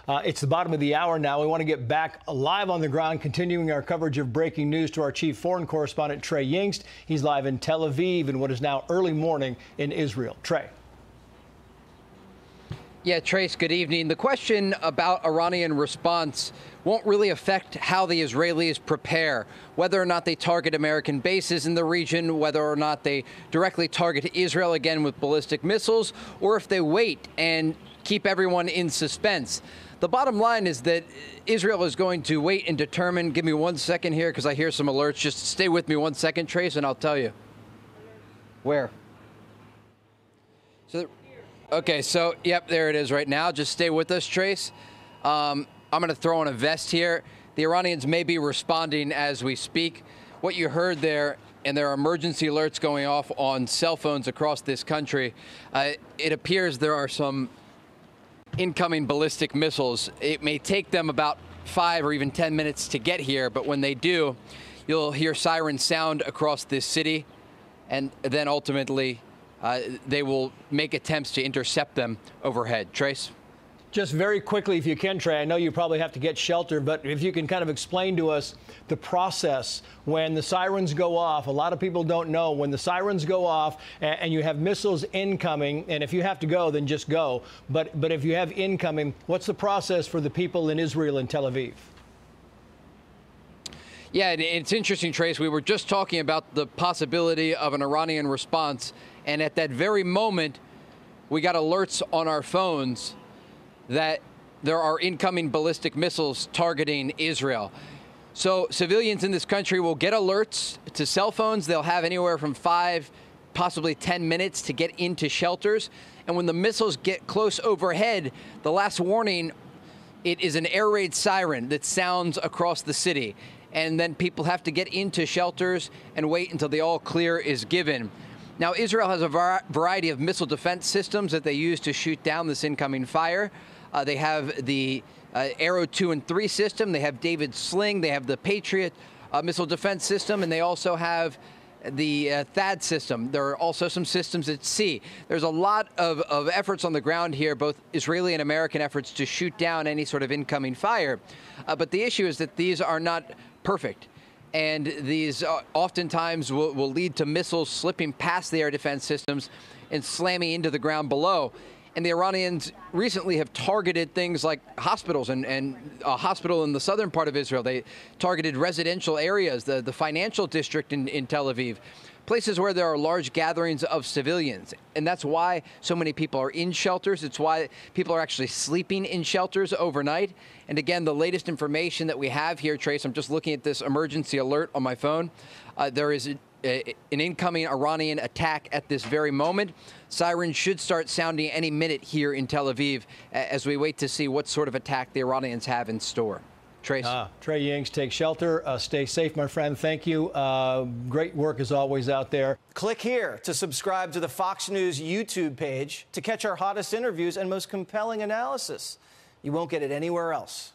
It's the bottom of the hour now. We want to get back live on the ground, continuing our coverage of breaking news to our chief foreign correspondent, Trey Yingst. He's live in Tel Aviv in what is now early morning in Israel. Trey. Yeah, Trace, good evening. The question about Iranian response won't really affect how the Israelis prepare, whether or not they target American bases in the region, whether or not they directly target Israel again with ballistic missiles, or if they wait and keep everyone in suspense. The bottom line is that Israel is going to wait and determine. Give me 1 second here because I hear some alerts. Just stay with me 1 second, Trace, and I'll tell you. Where? Okay, so, yep, there it is right now. Just stay with us, Trace. I'm going to throw on a vest here. The Iranians may be responding as we speak. What you heard there, and there are emergency alerts going off on cell phones across this country, it appears there are some incoming ballistic missiles. It may take them about 5 or even 10 minutes to get here, but when they do, you'll hear sirens sound across this city, and then ultimately they will make attempts to intercept them overhead. Trace? Just very quickly, if you can, Trey, I know you probably have to get shelter, but if you can kind of explain to us the process when the sirens go off. A lot of people don't know when the sirens go off and you have missiles incoming, and if you have to go, then just go. But if you have incoming, what's the process for the people in Israel and Tel Aviv? Yeah, it's interesting, Trace. We were just talking about the possibility of an Iranian response, and at that very moment, we got alerts on our phones that there are incoming ballistic missiles targeting Israel. So civilians in this country will get alerts to cell phones. They'll have anywhere from 5, possibly 10 minutes to get into shelters. And when the missiles get close overhead, the last warning, it is an air raid siren that sounds across the city. And then people have to get into shelters and wait until the all clear is given. Now, Israel has a variety of missile defense systems that they use to shoot down this incoming fire. They have the Arrow 2 and 3 system. They have David's Sling. They have the Patriot missile defense system, and they also have the THAAD system. There are also some systems at sea. There's a lot of efforts on the ground here, both Israeli and American efforts to shoot down any sort of incoming fire. But the issue is that these are not perfect. And these oftentimes will lead to missiles slipping past the air defense systems and slamming into the ground below. And the Iranians recently have targeted things like hospitals and a hospital in the southern part of Israel. They targeted residential areas, the financial district in Tel Aviv, places where there are large gatherings of civilians. And that's why so many people are in shelters. It's why people are actually sleeping in shelters overnight. And again, the latest information that we have here, Trace, I'm just looking at this emergency alert on my phone. There is an incoming Iranian attack at this very moment. Sirens should start sounding any minute here in Tel Aviv as we wait to see what sort of attack the Iranians have in store. Trace. Trey Yingst, take shelter. Stay safe, my friend. Thank you. Great work as always out there. Click here to subscribe to the Fox News YouTube page to catch our hottest interviews and most compelling analysis. You won't get it anywhere else.